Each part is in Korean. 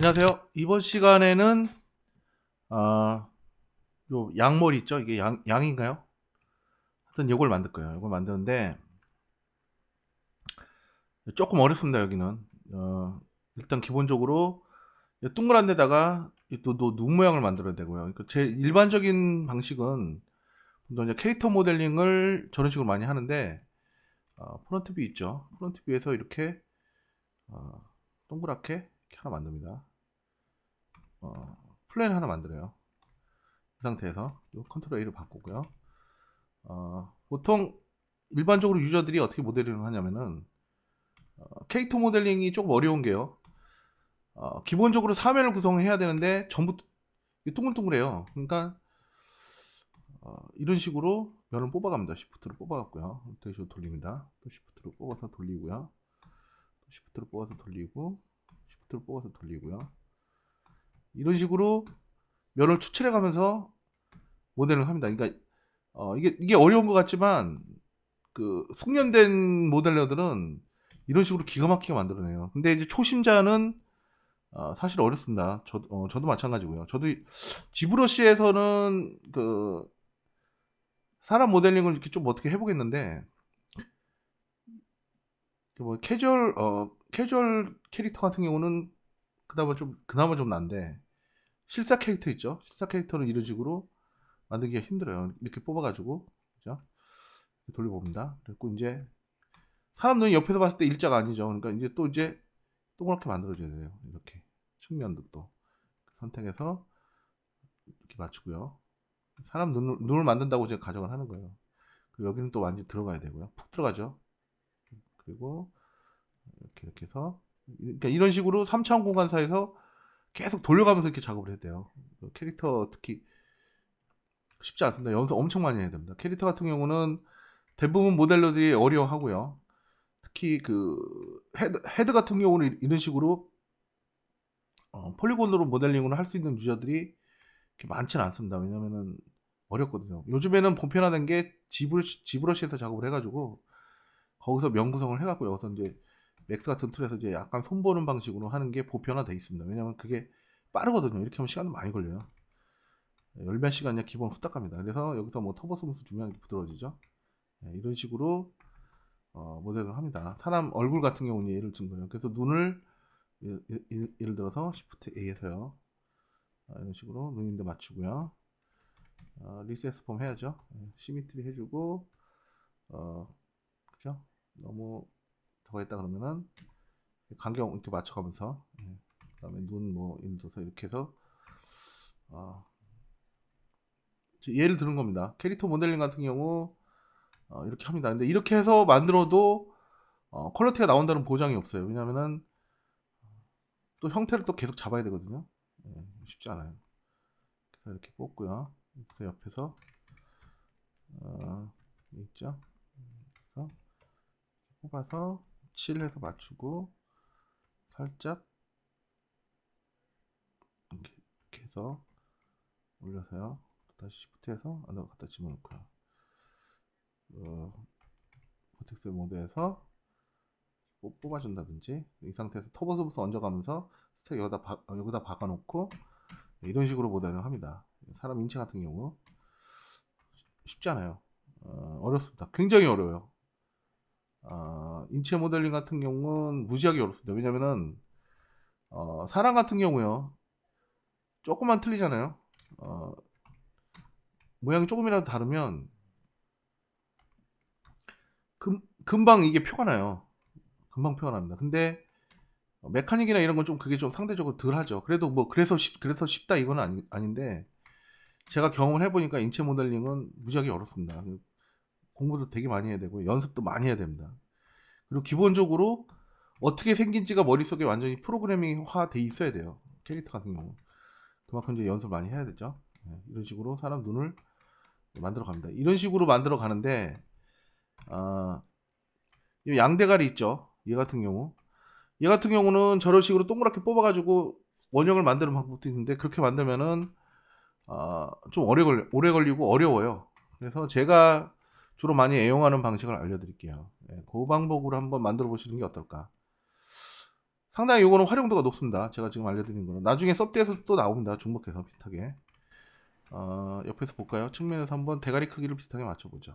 안녕하세요. 이번 시간에는 아, 요 양머리 있죠? 이게 양인가요? 하여튼 요걸 만들 거예요. 요걸 만드는데 조금 어렵습니다. 여기는 일단 기본적으로 동그란 데다가 또눈 모양을 만들어야 되고요. 그러니까 제 일반적인 방식은 보통 이제 캐릭터 모델링을 저런 식으로 많이 하는데 프론트 뷰 있죠? 프론트 뷰에서 이렇게 어, 동그랗게 이렇게 하나 만듭니다. 플랜 하나 만들어요. 그 상태에서 요 컨트롤 A를 바꾸고요. 보통 일반적으로 유저들이 어떻게 모델링을 하냐면은 캐릭터 모델링이 조금 어려운 게요. 기본적으로 사면을 구성해야 되는데 전부 둥글둥글해요. 그러니까 이런 식으로 면을 뽑아갑니다. 시프트로 뽑아갖고요. 다시 돌립니다. 또 시프트로 뽑아서 돌리고요. 또 시프트로 뽑아서 돌리고 시프트로 뽑아서 돌리고요. 이런 식으로 면을 추출해가면서 모델을 합니다. 그러니까 이게 어려운 것 같지만 그 숙련된 모델러들은 이런 식으로 기가 막히게 만들어내요. 근데 이제 초심자는 사실 어렵습니다. 저도 마찬가지고요. 저도 지브러시에서는 그 사람 모델링을 이렇게 좀 어떻게 해보겠는데 뭐 캐주얼 캐릭터 같은 경우는 그나마 좀 난데 실사 캐릭터 있죠. 실사 캐릭터는 이런 식으로 만들기가 힘들어요. 이렇게 뽑아가지고 그죠? 돌려봅니다. 그리고 이제 사람 눈이 옆에서 봤을 때 일자가 아니죠. 그러니까 이제 또 이제 동그랗게 만들어줘야 돼요. 이렇게 측면도 또 선택해서 이렇게 맞추고요. 사람 눈을 만든다고 제가 가정을 하는 거예요. 그리고 여기는 또 완전히 들어가야 되고요. 푹 들어가죠. 그리고 이렇게 해서 그러니까 이런 식으로 3차원 공간사에서 계속 돌려가면서 이렇게 작업을 해야 돼요. 캐릭터 특히 쉽지 않습니다. 연습 엄청 많이 해야 됩니다. 캐릭터 같은 경우는 대부분 모델러들이 어려워하고요. 특히 그 헤드 같은 경우는 이런 식으로 폴리곤으로 모델링을 할 수 있는 유저들이 많지는 않습니다. 왜냐면은 어렵거든요. 요즘에는 보편화된 게 지브러시에서 작업을 해가지고 거기서 면 구성을 해갖고 여기서 이제 맥스 같은 툴에서 이제 약간 손보는 방식으로 하는 게 보편화돼 있습니다. 왜냐면 그게 빠르거든요. 이렇게 하면 시간도 많이 걸려요. 열몇 시간이야 기본 후딱 갑니다. 그래서 여기서 뭐 터보 스무스 중요한 게 부드러워지죠. 이런 식으로 모델을 합니다. 사람 얼굴 같은 경우는 예를 든 거예요. 그래서 눈을 예를 들어서 Shift A에서요. 이런 식으로 눈인데 맞추고요. 리셋 폼 해야죠. 시미트리 해주고 그죠? 너무 더 했다 그러면은 간격 이렇게 맞춰가면서 그다음에 눈 뭐 예를 들어서 이렇게 해서 예를 드는 겁니다. 캐릭터 모델링 같은 경우 이렇게 합니다. 근데 이렇게 해서 만들어도 퀄리티가 나온다는 보장이 없어요. 왜냐면은 또 형태를 또 계속 잡아야 되거든요. 쉽지 않아요. 그래서 이렇게 뽑고요. 그래서 옆에서 있죠. 그래서 뽑아서 칠해서 맞추고 살짝 이렇게 해서 올려서요. 다시 시프트해서 안으로 갖다 집어넣고요. 버텍스 모드에서 뽑아준다든지 이 상태에서 터보스부스 얹어가면서 스택 여기다 박아놓고 이런 식으로 모델을 합니다. 사람 인체 같은 경우 쉽지 않아요. 어렵습니다. 굉장히 어려워요. 인체 모델링 같은 경우는 무지하게 어렵습니다. 왜냐면은 사람 같은 경우요 조금만 틀리잖아요. 모양이 조금이라도 다르면 금방 이게 표가 나요. 금방 표가 납니다. 근데 메카닉이나 이런 건 좀 그게 좀 상대적으로 덜 하죠. 그래도 뭐 그래서 쉽다 이건 아닌데 제가 경험을 해보니까 인체 모델링은 무지하게 어렵습니다. 공부도 되게 많이 해야 되고 연습도 많이 해야 됩니다. 그리고 기본적으로 어떻게 생긴지가 머릿속에 완전히 프로그래밍화 돼 있어야 돼요. 캐릭터 같은 경우 그만큼 이제 연습을 많이 해야 되죠. 이런 식으로 사람 눈을 만들어 갑니다. 이런 식으로 만들어 가는데 이 양대가리 있죠. 얘 같은 경우는 저런 식으로 동그랗게 뽑아가지고 원형을 만드는 방법도 있는데 그렇게 만들면은 좀 오래 걸리고 어려워요. 그래서 제가 주로 많이 애용하는 방식을 알려드릴게요. 그 방법으로 한번 만들어 보시는 게 어떨까. 상당히 이거는 활용도가 높습니다. 제가 지금 알려드린 거는 나중에 섭대에서 또 나옵니다. 중복해서 비슷하게. 옆에서 볼까요? 측면에서 한번 대가리 크기를 비슷하게 맞춰보죠.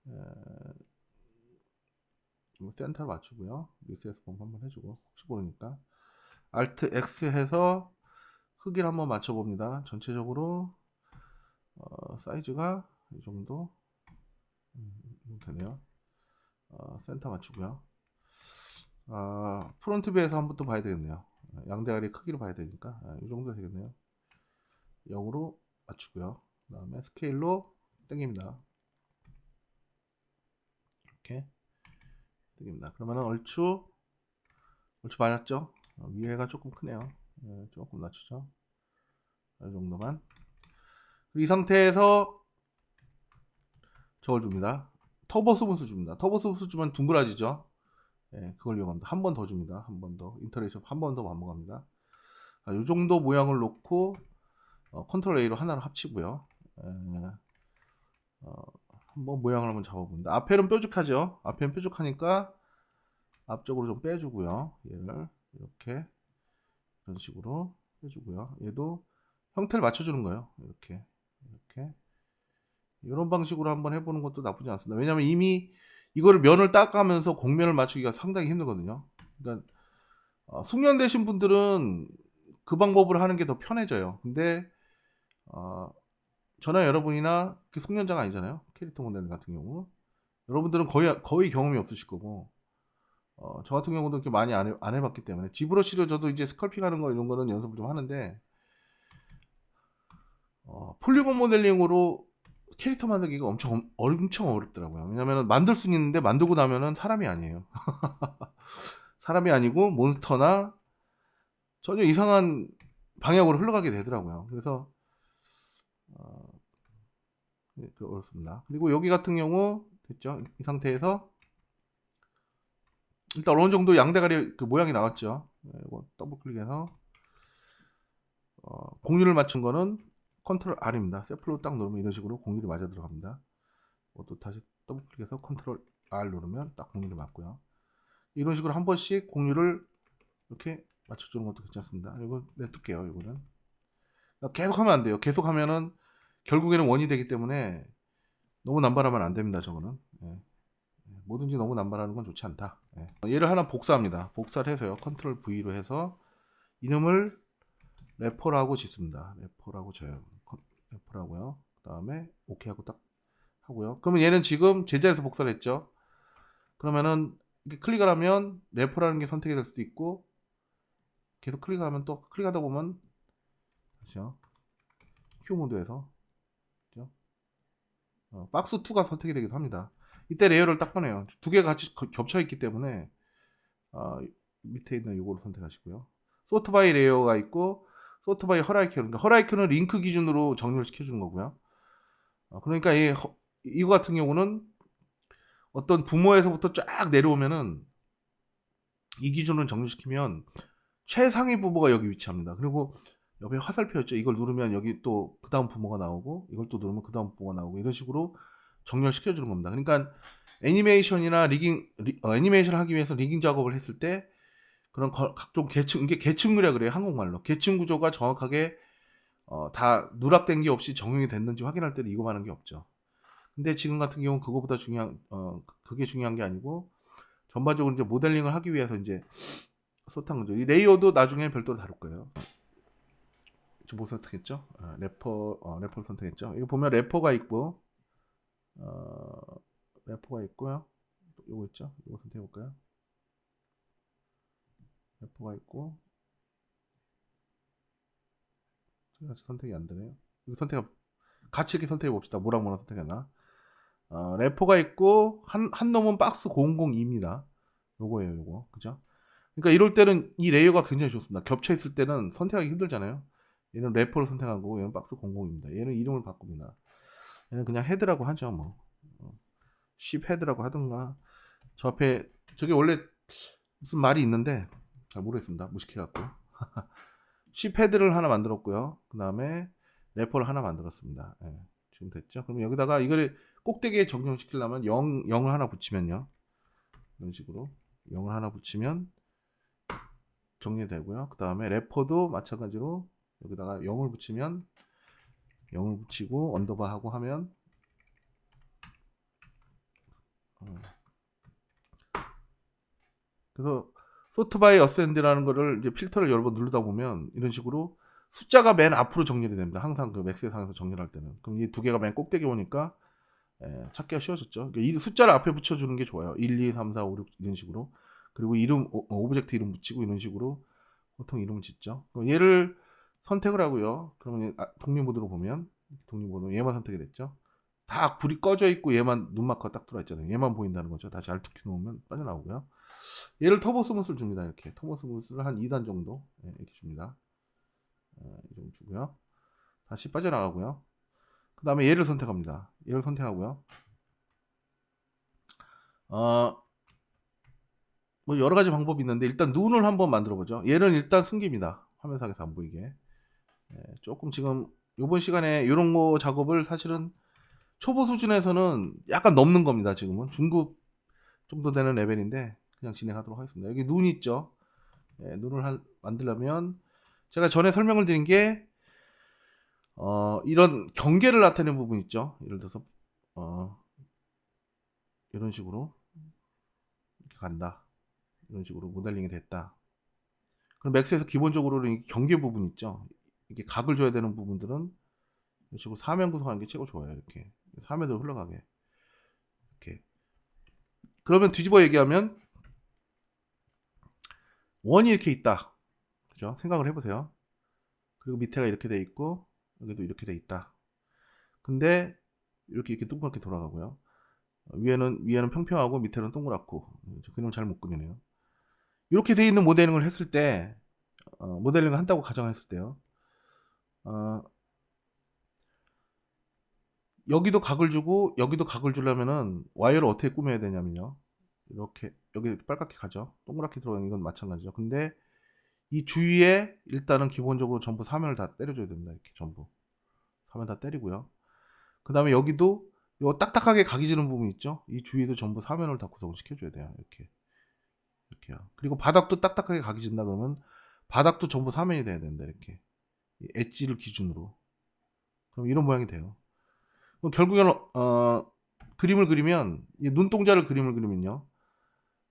예. 센터를 맞추고요. 리셋에서 한번 해주고 혹시 모르니까 Alt X 해서 크기를 한번 맞춰봅니다. 전체적으로 사이즈가 이 정도 되네요. 센터 맞추고요. 프론트 뷰에서 한번 또 봐야 되겠네요. 양대가리 크기를 봐야 되니까 이 정도 되겠네요. 0으로 맞추고요. 그 다음에 스케일로 당깁니다. 이렇게 당깁니다. 그러면은 얼추 맞았죠? 위에가 조금 크네요. 조금 낮추죠. 이 정도만. 이 상태에서 저걸 줍니다. 터보 스무스 줍니다. 터보 스무스 주면 둥그라지죠. 그걸 이용합니다. 한 번 더 줍니다. 한 번 더. 인터레이션 한 번 더 반복합니다. 이 정도 모양을 놓고 컨트롤 A로 하나를 합치고요. 한번 모양을 한번 잡아봅니다. 앞에는 뾰족하죠. 앞에는 뾰족하니까 앞쪽으로 좀 빼주고요. 얘를 이렇게 이런 식으로 빼주고요. 얘도 형태를 맞춰주는 거예요. 이렇게 이런 방식으로 한번 해보는 것도 나쁘지 않습니다. 왜냐하면 이미 이거를 면을 닦아가면서 곡면을 맞추기가 상당히 힘들거든요. 그러니까 숙련되신 분들은 그 방법을 하는 게 더 편해져요. 근데 저나 여러분이나 숙련자가 아니잖아요. 캐릭터 모델 같은 경우 여러분들은 거의 경험이 없으실 거고 저 같은 경우도 이렇게 많이 안 해봤기 때문에 지브러시로 저도 이제 스컬핑 하는 거 이런 거는 연습을 좀 하는데 폴리곤 모델링으로 캐릭터 만들기가 엄청 어렵더라고요. 왜냐면 만들 수는 있는데 만들고 나면은 사람이 아니에요. 사람이 아니고 몬스터나 전혀 이상한 방향으로 흘러가게 되더라고요. 그래서 어렵습니다. 그리고 여기 같은 경우 됐죠? 이 상태에서 일단 어느 정도 양대가리 그 모양이 나왔죠. 이거 더블 클릭해서 공유를 맞춘 거는 컨트롤 R입니다. 셀프로 딱 누르면 이런 식으로 공유를 맞아 들어갑니다. 또 다시 더블 클릭해서 컨트롤 R 누르면 딱 공유를 맞고요. 이런 식으로 한 번씩 공유를 이렇게 맞춰주는 것도 괜찮습니다. 이거 냅둘게요. 이거는 계속 하면 안 돼요. 계속 하면은 결국에는 원이 되기 때문에 너무 남발하면 안 됩니다. 저거는 뭐든지 너무 남발하는 건 좋지 않다. 얘를 하나 복사합니다. 복사를 해서요. 컨트롤 V로 해서 이름을 래퍼라고 짓습니다. 래퍼라고 줘요. 래퍼라고요. 그 다음에 OK 하고 딱 하고요. 그러면 얘는 지금 제자리에서 복사를 했죠. 그러면은 이렇게 클릭을 하면 래퍼라는 게 선택이 될 수도 있고 계속 클릭하면 또 클릭하다 보면 그렇죠. Q 모드에서 그렇죠? 박스 2가 선택이 되기도 합니다. 이때 레이어를 딱 꺼내요. 두 개가 같이 겹쳐 있기 때문에 밑에 있는 요거를 선택하시고요. 소트 바이 레이어가 있고 소트 바이 허라이큐, 그러니까 허라이큐는 링크 기준으로 정렬을 시켜주는 거고요. 그러니까 이거 같은 경우는 어떤 부모에서부터 쫙 내려오면은 이 기준을 정렬시키면 최상위 부모가 여기 위치합니다. 그리고 옆에 화살표 있죠. 이걸 누르면 여기 또 그 다음 부모가 나오고 이걸 또 누르면 그 다음 부모가 나오고 이런 식으로 정렬시켜 주는 겁니다. 그러니까 애니메이션이나 애니메이션을 하기 위해서 리깅 작업을 했을 때 그런 각종 계층, 이게 계층이라 그래요. 한국말로. 계층 구조가 정확하게 다 누락된 게 없이 적용이 됐는지 확인할 때는 이거 하는 게 없죠. 근데 지금 같은 경우는 그거보다 그게 중요한 게 아니고 전반적으로 이제 모델링을 하기 위해서 이제 소탕 거죠. 이 레이어도 나중에 별도로 다룰 거예요. 뭐 선택했죠? 래퍼를 선택했죠. 이거 보면 래퍼가 있고, 래퍼가 있고요. 요거 있죠? 이거 선택해 볼까요? 래퍼가 있고, 선택이 안 되네요. 이거 같이 이렇게 선택해 봅시다. 뭐랑 선택했나? 래퍼가 있고, 한 놈은 박스 002입니다. 요거예요, 요거. 그죠? 그러니까 이럴 때는 이 레이어가 굉장히 좋습니다. 겹쳐 있을 때는 선택하기 힘들잖아요. 얘는 래퍼를 선택한 거고, 얘는 박스 00입니다. 얘는 이름을 바꿉니다. 얘는 그냥 헤드라고 하죠, 뭐. 쉽 헤드라고 하든가. 저 앞에, 저게 원래 무슨 말이 있는데, 잘 모르겠습니다. 무식해갖고. 쉽 헤드를 하나 만들었고요. 그 다음에 래퍼를 하나 만들었습니다. 지금 됐죠? 그럼 여기다가 이거를 꼭대기에 적용시키려면 0을 하나 붙이면요. 이런 식으로 0을 하나 붙이면 정리되고요. 그 다음에 래퍼도 마찬가지로 여기다가 0을 붙이면 0을 붙이고 언더바 하고 하면 그래서 sort by ascend라는 거를 이제 필터를 여러 번 누르다 보면 이런 식으로 숫자가 맨 앞으로 정렬이 됩니다. 항상 그 맥스의 상에서 정렬할 때는. 그럼 이 두 개가 맨 꼭대기 오니까 찾기가 쉬워졌죠. 그러니까 이 숫자를 앞에 붙여주는 게 좋아요. 1, 2, 3, 4, 5, 6 이런 식으로. 그리고 이름, 오브젝트 이름 붙이고 이런 식으로 보통 이름을 짓죠. 그럼 얘를 선택을 하고요. 그러면 독립 모드로 보면 독립 모드 얘만 선택이 됐죠. 다 불이 꺼져 있고 얘만 눈 마커가 딱 들어와 있잖아요. 얘만 보인다는 거죠. 다시 Alt 키 놓으면 빠져나오고요. 얘를 터보 스무스를 줍니다. 이렇게 터보 스무스를 한 2단 정도 이렇게 줍니다. 이 정도 주고요. 다시 빠져나가고요. 그 다음에 얘를 선택합니다. 얘를 선택하고요. 뭐 여러 가지 방법이 있는데 일단 눈을 한번 만들어 보죠. 얘는 일단 숨깁니다. 화면상에서 안 보이게. 조금 지금 이번 시간에 이런 거 작업을 사실은 초보 수준에서는 약간 넘는 겁니다. 지금은 중급 정도 되는 레벨인데 그냥 진행하도록 하겠습니다. 여기 눈 있죠. 눈을 만들려면 제가 전에 설명을 드린 게 이런 경계를 나타내는 부분 있죠. 예를 들어서 이런 식으로 이렇게 간다. 이런 식으로 모델링이 됐다. 그럼 맥스에서 기본적으로는 경계 부분 있죠. 이게 각을 줘야 되는 부분들은 이런 식으로 사면 구성하는 게 최고 좋아요. 이렇게 사면으로 흘러가게. 이렇게. 그러면 뒤집어 얘기하면 원이 이렇게 있다. 그죠? 생각을 해보세요. 그리고 밑에가 이렇게 돼 있고 여기도 이렇게 돼 있다. 근데 이렇게 동그랗게 돌아가고요. 위에는 평평하고 밑에는 동그랗고 그림 잘 못 그리네요. 이렇게 돼 있는 모델링을 했을 때 모델링을 한다고 가정했을 때요. 여기도 각을 주고 여기도 각을 주려면은 와이어를 어떻게 꾸며야 되냐면요. 이렇게 여기 빨갛게 가죠. 동그랗게 들어가는 이건 마찬가지죠. 근데 이 주위에 일단은 기본적으로 전부 사면을 다 때려줘야 됩니다. 이렇게 전부 사면 다 때리고요. 그 다음에 여기도 요 딱딱하게 각이 지는 부분 있죠. 이 주위도 전부 사면을 다 구성을 시켜줘야 돼요. 이렇게요. 그리고 바닥도 딱딱하게 각이 진다 그러면 바닥도 전부 사면이 돼야 된다. 이렇게 엣지를 기준으로. 그럼 이런 모양이 돼요. 결국에는 그림을 그리면 이 눈동자를 그림을 그리면요.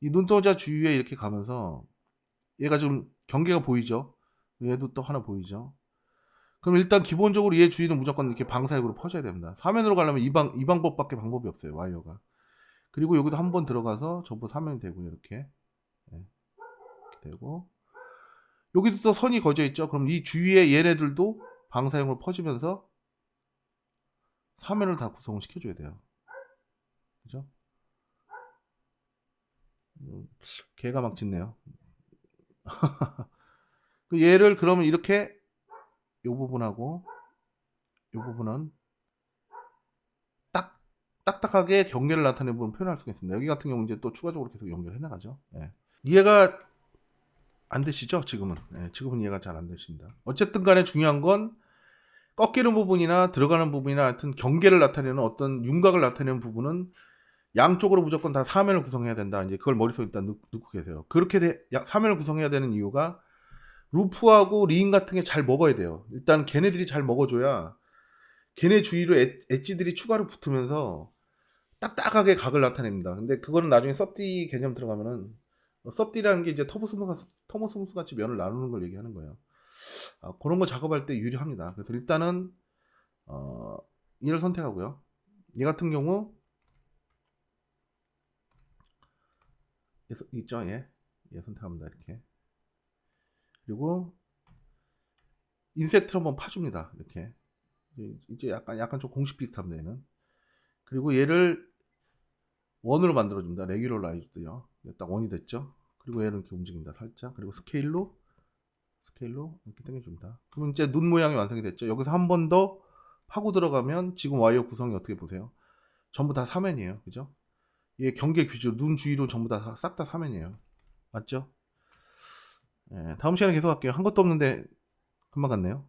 이 눈동자 주위에 이렇게 가면서 얘가 좀 경계가 보이죠. 얘도 또 하나 보이죠. 그럼 일단 기본적으로 얘 주위는 무조건 이렇게 방사역으로 퍼져야 됩니다. 사면으로 가려면 이 방법밖에 방법이 없어요. 와이어가. 그리고 여기도 한번 들어가서 전부 사면이 되고 이렇게 되고 여기도 또 선이 거져 있죠. 그럼 이 주위에 얘네들도 방사형으로 퍼지면서 사면을 다 구성을 시켜줘야 돼요. 그죠? 개가 막 짖네요. 얘를 그러면 이렇게 이 부분하고 이 부분은 딱딱하게 경계를 나타내는 부분 표현할 수가 있습니다. 여기 같은 경우 이제 또 추가적으로 계속 연결해 나가죠. 이해가 안 되시죠? 지금은. 지금은 이해가 잘 안 되십니다. 어쨌든 간에 중요한 건 꺾이는 부분이나 들어가는 부분이나 하여튼 경계를 나타내는 어떤 윤곽을 나타내는 부분은 양쪽으로 무조건 다 사면을 구성해야 된다. 이제 그걸 머릿속에 일단 넣고 계세요. 그렇게 사면을 구성해야 되는 이유가 루프하고 링 같은 게 잘 먹어야 돼요. 일단 걔네들이 잘 먹어줘야 걔네 주위로 엣지들이 추가로 붙으면서 딱딱하게 각을 나타냅니다. 근데 그거는 나중에 섭디 개념 들어가면은 섭디라는 게 이제 터보스무스 같이 면을 나누는 걸 얘기하는 거예요. 그런 거 작업할 때 유리합니다. 그래서 일단은 얘를 선택하고요. 얘 같은 경우 있죠, 얘 선택합니다. 이렇게. 그리고 인섹트를 한번 파줍니다. 이렇게. 이제 약간 좀 공식 비슷합니다. 얘는. 그리고 얘를 원으로 만들어줍니다. 레귤러라이즈도요. 딱 원이 됐죠. 그리고 얘를 이렇게 움직입니다. 살짝. 그리고 스케일로 이렇게 당겨줍니다. 그러면 이제 눈 모양이 완성이 됐죠. 여기서 한 번 더 파고 들어가면 지금 와이어 구성이 어떻게 보세요? 전부 다 사면이에요. 그죠? 얘 경계 규조, 눈 주위로 전부 다 싹 다 사면이에요. 맞죠? 다음 시간에 계속 할게요. 한 것도 없는데 금방 갔네요.